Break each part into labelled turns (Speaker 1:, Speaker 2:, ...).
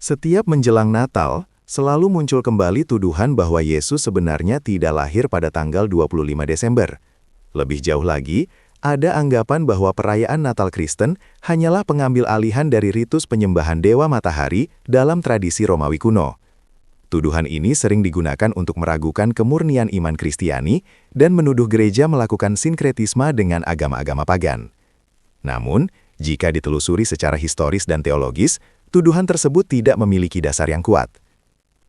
Speaker 1: Setiap menjelang Natal, selalu muncul kembali tuduhan bahwa Yesus sebenarnya tidak lahir pada tanggal 25 Desember. Lebih jauh lagi, ada anggapan bahwa perayaan Natal Kristen hanyalah pengambil alihan dari ritus penyembahan dewa matahari dalam tradisi Romawi kuno. Tuduhan ini sering digunakan untuk meragukan kemurnian iman Kristiani dan menuduh gereja melakukan sinkretisme dengan agama-agama pagan. Namun, jika ditelusuri secara historis dan teologis, tuduhan tersebut tidak memiliki dasar yang kuat.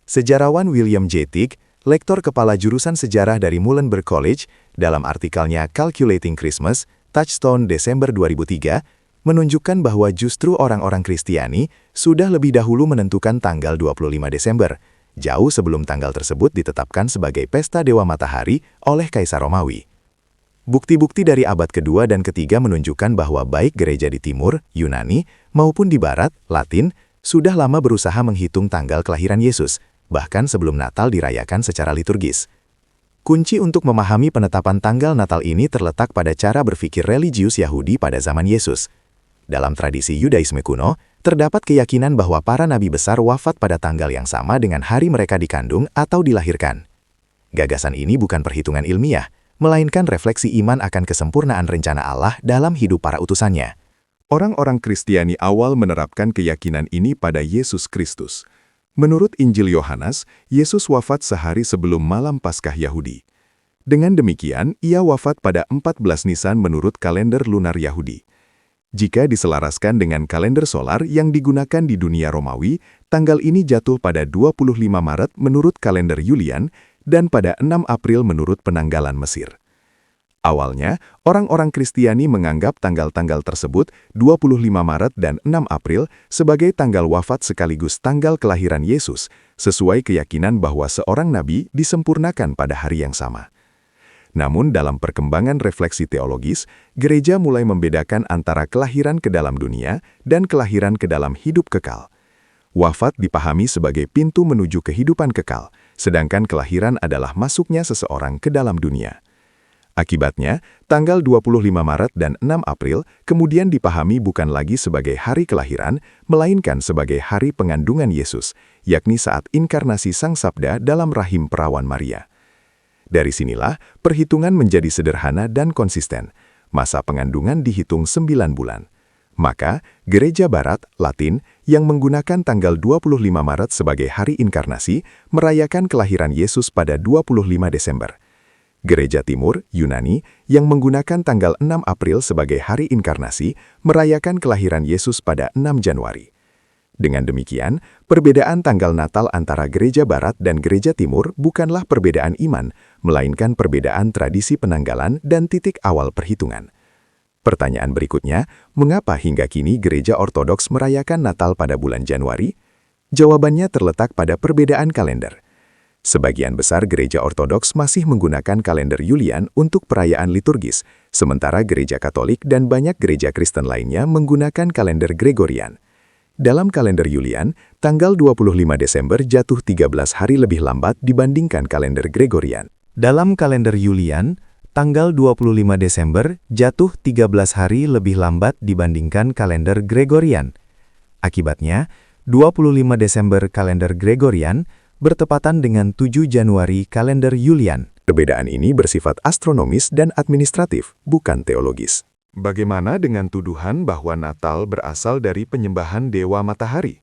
Speaker 1: Sejarawan William J. Tick, lektor kepala jurusan sejarah dari Muhlenberg College, dalam artikelnya Calculating Christmas, Touchstone Desember 2003, menunjukkan bahwa justru orang-orang Kristiani sudah lebih dahulu menentukan tanggal 25 Desember, jauh sebelum tanggal tersebut ditetapkan sebagai pesta Dewa Matahari oleh Kaisar Romawi. Bukti-bukti dari abad kedua dan ketiga menunjukkan bahwa baik gereja di timur, Yunani, maupun di barat, Latin, sudah lama berusaha menghitung tanggal kelahiran Yesus, bahkan sebelum Natal dirayakan secara liturgis. Kunci untuk memahami penetapan tanggal Natal ini terletak pada cara berpikir religius Yahudi pada zaman Yesus. Dalam tradisi Yudaisme kuno, terdapat keyakinan bahwa para nabi besar wafat pada tanggal yang sama dengan hari mereka dikandung atau dilahirkan. Gagasan ini bukan perhitungan ilmiah, melainkan refleksi iman akan kesempurnaan rencana Allah dalam hidup para utusannya.
Speaker 2: Orang-orang Kristiani awal menerapkan keyakinan ini pada Yesus Kristus. Menurut Injil Yohanes, Yesus wafat sehari sebelum malam Paskah Yahudi. Dengan demikian, ia wafat pada 14 Nisan menurut kalender lunar Yahudi. Jika diselaraskan dengan kalender solar yang digunakan di dunia Romawi, tanggal ini jatuh pada 25 Maret menurut kalender Julian dan pada 6 April menurut penanggalan Mesir. Awalnya, orang-orang Kristiani menganggap tanggal-tanggal tersebut, 25 Maret dan 6 April, sebagai tanggal wafat sekaligus tanggal kelahiran Yesus, sesuai keyakinan bahwa seorang nabi disempurnakan pada hari yang sama. Namun dalam perkembangan refleksi teologis, gereja mulai membedakan antara kelahiran ke dalam dunia dan kelahiran ke dalam hidup kekal. Wafat dipahami sebagai pintu menuju kehidupan kekal, sedangkan kelahiran adalah masuknya seseorang ke dalam dunia. Akibatnya, tanggal 25 Maret dan 6 April kemudian dipahami bukan lagi sebagai hari kelahiran, melainkan sebagai hari pengandungan Yesus, yakni saat inkarnasi Sang Sabda dalam rahim perawan Maria. Dari sinilah, perhitungan menjadi sederhana dan konsisten. Masa pengandungan dihitung 9 bulan. Maka, Gereja Barat, Latin, yang menggunakan tanggal 25 Maret sebagai hari inkarnasi, merayakan kelahiran Yesus pada 25 Desember. Gereja Timur, Yunani, yang menggunakan tanggal 6 April sebagai hari inkarnasi, merayakan kelahiran Yesus pada 6 Januari. Dengan demikian, perbedaan tanggal Natal antara Gereja Barat dan Gereja Timur bukanlah perbedaan iman, melainkan perbedaan tradisi penanggalan dan titik awal perhitungan. Pertanyaan berikutnya, mengapa hingga kini Gereja Ortodoks merayakan Natal pada bulan Januari? Jawabannya terletak pada perbedaan kalender. Sebagian besar Gereja Ortodoks masih menggunakan kalender Julian untuk perayaan liturgis, sementara Gereja Katolik dan banyak gereja Kristen lainnya menggunakan kalender Gregorian. Dalam kalender Julian, tanggal 25 Desember jatuh 13 hari lebih lambat dibandingkan kalender Gregorian.
Speaker 1: Dalam kalender Julian, tanggal 25 Desember jatuh 13 hari lebih lambat dibandingkan kalender Gregorian. Akibatnya, 25 Desember kalender Gregorian bertepatan dengan 7 Januari kalender Julian.
Speaker 2: Perbedaan ini bersifat astronomis dan administratif, bukan teologis. Bagaimana dengan tuduhan bahwa Natal berasal dari penyembahan Dewa Matahari?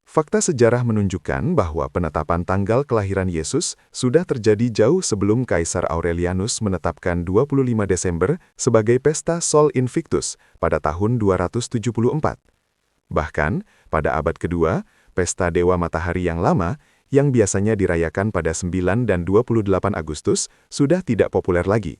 Speaker 2: Fakta sejarah menunjukkan bahwa penetapan tanggal kelahiran Yesus sudah terjadi jauh sebelum Kaisar Aurelianus menetapkan 25 Desember sebagai pesta Sol Invictus pada tahun 274. Bahkan, pada abad kedua, pesta Dewa Matahari yang lama, yang biasanya dirayakan pada 9 dan 28 Agustus, sudah tidak populer lagi.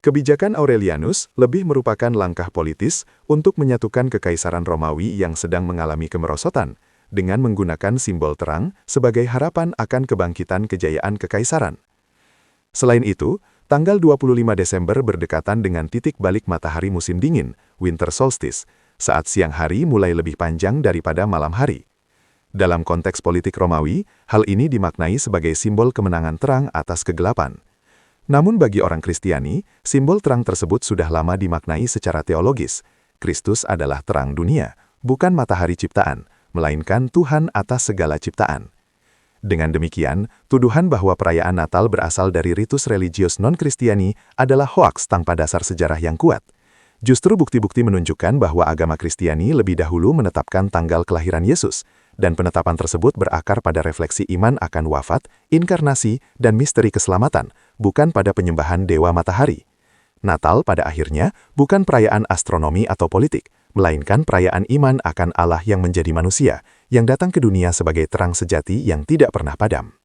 Speaker 2: Kebijakan Aurelianus lebih merupakan langkah politis untuk menyatukan kekaisaran Romawi yang sedang mengalami kemerosotan, dengan menggunakan simbol terang sebagai harapan akan kebangkitan kejayaan kekaisaran. Selain itu, tanggal 25 Desember berdekatan dengan titik balik matahari musim dingin, winter solstice, saat siang hari mulai lebih panjang daripada malam hari. Dalam konteks politik Romawi, hal ini dimaknai sebagai simbol kemenangan terang atas kegelapan. Namun bagi orang Kristiani, simbol terang tersebut sudah lama dimaknai secara teologis. Kristus adalah terang dunia, bukan matahari ciptaan,
Speaker 1: melainkan Tuhan atas segala ciptaan. Dengan demikian, tuduhan bahwa perayaan Natal berasal dari ritus religius non-Kristiani adalah hoaks tanpa dasar sejarah yang kuat. Justru bukti-bukti menunjukkan bahwa agama Kristiani lebih dahulu menetapkan tanggal kelahiran Yesus, dan penetapan tersebut berakar pada refleksi iman akan wafat, inkarnasi, dan misteri keselamatan, bukan pada penyembahan dewa matahari. Natal pada akhirnya bukan perayaan astronomi atau politik, melainkan perayaan iman akan Allah yang menjadi manusia, yang datang ke dunia sebagai terang sejati yang tidak pernah padam.